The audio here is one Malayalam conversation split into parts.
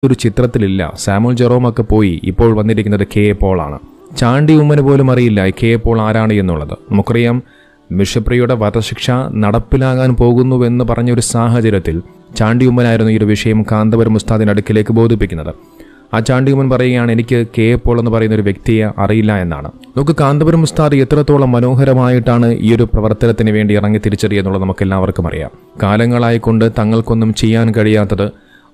ഒരു ചിത്രത്തിലില്ല. സാമുവൽ ജെറോമൊക്കെ പോയി. ഇപ്പോൾ വന്നിരിക്കുന്നത് കെ എ പോളാണ്. ചാണ്ടി ഉമ്മന് പോലും അറിയില്ല കെ എ പോൾ ആരാണ് എന്നുള്ളത്. നമുക്കറിയാം, നിമിഷപ്രിയയുടെ വധശിക്ഷ നടപ്പിലാകാൻ പോകുന്നുവെന്ന് പറഞ്ഞൊരു സാഹചര്യത്തിൽ ചാണ്ടി ഉമ്മനായിരുന്നു ഈ ഒരു വിഷയം കാന്തപുരം ഉസ്താദിന്റെ അടുക്കിലേക്ക് ബോധിപ്പിക്കുന്നത്. ആ ചാണ്ടി ഉമ്മൻ പറയുകയാണ്, എനിക്ക് കെ എ പോൾ എന്ന് പറയുന്ന ഒരു വ്യക്തിയെ അറിയില്ല എന്നാണ്. നമുക്ക് കാന്തപുരം ഉസ്താദ് എത്രത്തോളം മനോഹരമായിട്ടാണ് ഈ ഒരു പ്രവർത്തനത്തിന് വേണ്ടി ഇറങ്ങി തിരിച്ചറിയെന്നുള്ളത് നമുക്ക് എല്ലാവർക്കും അറിയാം. കാലങ്ങളായിക്കൊണ്ട് തങ്ങൾക്കൊന്നും ചെയ്യാൻ കഴിയാത്തത്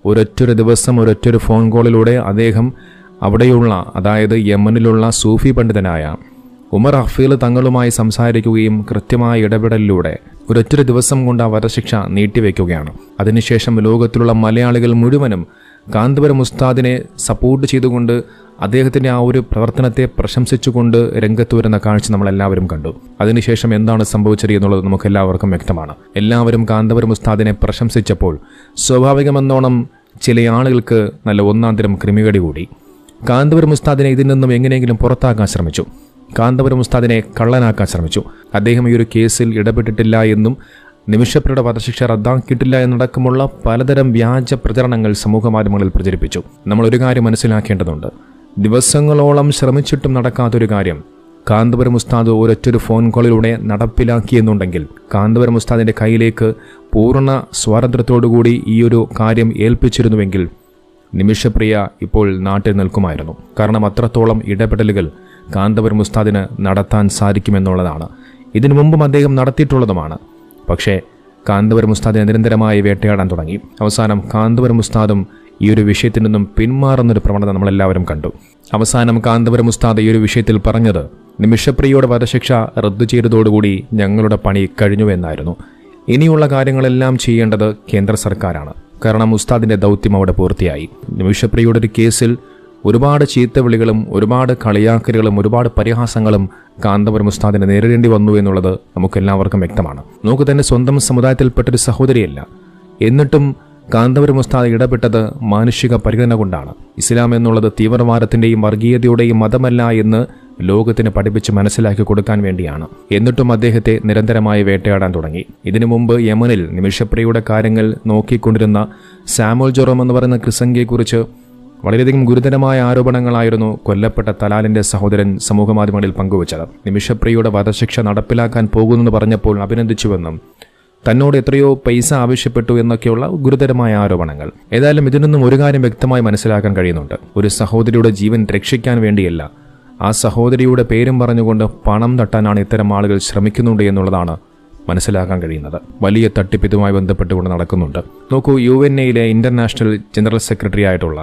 ഒരൊറ്റൊരു ദിവസം ഒരൊറ്റൊരു ഫോൺ കോളിലൂടെ അദ്ദേഹം അവിടെയുള്ള, അതായത് യമനിലുള്ള സൂഫി പണ്ഡിതനായ ഉമർ ഹഫീൽ തങ്ങളുമായി സംസാരിക്കുകയും കൃത്യമായ ഇടപെടലിലൂടെ ഒരൊറ്റൊരു ദിവസം കൊണ്ട് ആ വധശിക്ഷ നീട്ടിവെക്കുകയാണ്. അതിനുശേഷം ലോകത്തിലുള്ള മലയാളികൾ മുഴുവനും കാന്തപുരം ഉസ്താദിനെ സപ്പോർട്ട് ചെയ്തുകൊണ്ട് അദ്ദേഹത്തിൻ്റെ ആ ഒരു പ്രവർത്തനത്തെ പ്രശംസിച്ചുകൊണ്ട് രംഗത്ത് വരുന്ന കാഴ്ച നമ്മളെല്ലാവരും കണ്ടു. അതിനുശേഷം എന്താണ് സംഭവിച്ചത് എന്നുള്ളത് നമുക്ക് എല്ലാവർക്കും വ്യക്തമാണ്. എല്ലാവരും കാന്തപുരം ഉസ്താദിനെ പ്രശംസിച്ചപ്പോൾ സ്വാഭാവികമെന്നോണം ചില ആളുകൾക്ക് നല്ല ഒന്നാന്തരം ക്രിമികടി കൂടി. കാന്തപുരം ഉസ്താദിനെ ഇതിൽ നിന്നും എങ്ങനെയെങ്കിലും പുറത്താക്കാൻ ശ്രമിച്ചു. കാന്തപുരം ഉസ്താദിനെ കള്ളനാക്കാൻ ശ്രമിച്ചു. അദ്ദേഹം ഈ ഒരു കേസിൽ ഇടപെട്ടിട്ടില്ല എന്നും നിമിഷപ്രിയയുടെ വധശിക്ഷ റദ്ദാക്കിയിട്ടില്ല എന്നടക്കമുള്ള പലതരം വ്യാജ പ്രചരണങ്ങൾ സമൂഹമാധ്യമങ്ങളിൽ പ്രചരിപ്പിച്ചു. നമ്മൾ ഒരു കാര്യം മനസ്സിലാക്കേണ്ടതുണ്ട്. ദിവസങ്ങളോളം ശ്രമിച്ചിട്ടും നടക്കാത്തൊരു കാര്യം കാന്തപുരം ഉസ്താദ് ഒരൊറ്റൊരു ഫോൺ കോളിലൂടെ നടപ്പിലാക്കിയെന്നുണ്ടെങ്കിൽ കാന്തപുരം ഉസ്താദിന്റെ കയ്യിലേക്ക് പൂർണ്ണ സ്വാതന്ത്ര്യത്തോടുകൂടി ഈ ഒരു കാര്യം ഏൽപ്പിച്ചിരുന്നുവെങ്കിൽ നിമിഷപ്രിയ ഇപ്പോൾ നാട്ടിൽ നിൽക്കുമായിരുന്നു. കാരണം അത്രത്തോളം ഇടപെടലുകൾ കാന്തപുരം ഉസ്താദിന് നടത്താൻ സാധിക്കുമെന്നുള്ളതാണ്. ഇതിനു മുമ്പും അദ്ദേഹം നടത്തിയിട്ടുള്ളതുമാണ്. പക്ഷേ കാന്തപുരം ഉസ്താദിനെ നിരന്തരമായി വേട്ടയാടാൻ തുടങ്ങി. അവസാനം കാന്തപുരം ഉസ്താദും ഈ ഒരു വിഷയത്തിൽ നിന്നും പിന്മാറുന്നൊരു പ്രവണത നമ്മളെല്ലാവരും കണ്ടു. അവസാനം കാന്തപുരം ഉസ്താദ് ഈ ഒരു വിഷയത്തിൽ പറഞ്ഞത്, നിമിഷപ്രിയയുടെ വധശിക്ഷ റദ്ദു ചെയ്തതോടുകൂടി ഞങ്ങളുടെ പണി കഴിഞ്ഞുവെന്നായിരുന്നു. ഇനിയുള്ള കാര്യങ്ങളെല്ലാം ചെയ്യേണ്ടത് കേന്ദ്ര സർക്കാരാണ്. കാരണം ഉസ്താദിന്റെ ദൗത്യം അവിടെ പൂർത്തിയായി. നിമിഷപ്രിയയുടെ ഒരു കേസിൽ ഒരുപാട് ചീത്തവിളികളും ഒരുപാട് കളിയാക്കലുകളും ഒരുപാട് പരിഹാസങ്ങളും കാന്തപുരം ഉസ്താദിനെ നേരിടേണ്ടി വന്നു എന്നുള്ളത് നമുക്കെല്ലാവർക്കും വ്യക്തമാണ്. നമുക്ക് തന്നെ സ്വന്തം സമുദായത്തിൽപ്പെട്ടൊരു സഹോദരിയല്ല. എന്നിട്ടും കാന്തപുരം ഉസ്താദ് ഇടപെട്ടത് മാനുഷിക പരിഗണന കൊണ്ടാണ്. ഇസ്ലാം എന്നുള്ളത് തീവ്രവാദത്തിന്റെയും വർഗീയതയുടെയും മതമല്ല എന്ന് ലോകത്തിന് പഠിപ്പിച്ച് മനസ്സിലാക്കി കൊടുക്കാൻ വേണ്ടിയാണ്. എന്നിട്ടും അദ്ദേഹത്തെ നിരന്തരമായി വേട്ടയാടാൻ തുടങ്ങി. ഇതിനു മുമ്പ് യമനിൽ നിമിഷപ്രിയയുടെ കാര്യങ്ങൾ നോക്കിക്കൊണ്ടിരുന്ന സാമുവൽ ജെറോം എന്ന് പറയുന്ന ക്രിസംഗിയെക്കുറിച്ച് വളരെയധികം ഗുരുതരമായ ആരോപണങ്ങളായിരുന്നു കൊല്ലപ്പെട്ട തലാലിന്റെ സഹോദരൻ സമൂഹമാധ്യമങ്ങളിൽ പങ്കുവച്ചത്. നിമിഷപ്രിയയുടെ വധശിക്ഷ നടപ്പിലാക്കാൻ പോകുന്നെന്ന് പറഞ്ഞപ്പോൾ അഭിനന്ദിച്ചുവെന്നും തന്നോട് എത്രയോ പൈസ ആവശ്യപ്പെട്ടു എന്നൊക്കെയുള്ള ഗുരുതരമായ ആരോപണങ്ങൾ. ഏതായാലും ഇതിൽ നിന്നും ഒരു കാര്യം വ്യക്തമായി മനസ്സിലാക്കാൻ കഴിയുന്നുണ്ട്. ഒരു സഹോദരിയുടെ ജീവൻ രക്ഷിക്കാൻ വേണ്ടിയല്ല, ആ സഹോദരിയുടെ പേരും പറഞ്ഞുകൊണ്ട് പണം തട്ടാനാണ് ഇത്തരം ആളുകൾ ശ്രമിക്കുന്നുണ്ട് എന്നുള്ളതാണ് മനസ്സിലാക്കാൻ കഴിയുന്നത്. വലിയ തട്ടിപ്പ് ഇതുമായി ബന്ധപ്പെട്ടുകൊണ്ട് നടക്കുന്നുണ്ട്. നോക്കൂ, UN ഇന്റർനാഷണൽ ജനറൽ സെക്രട്ടറി ആയിട്ടുള്ള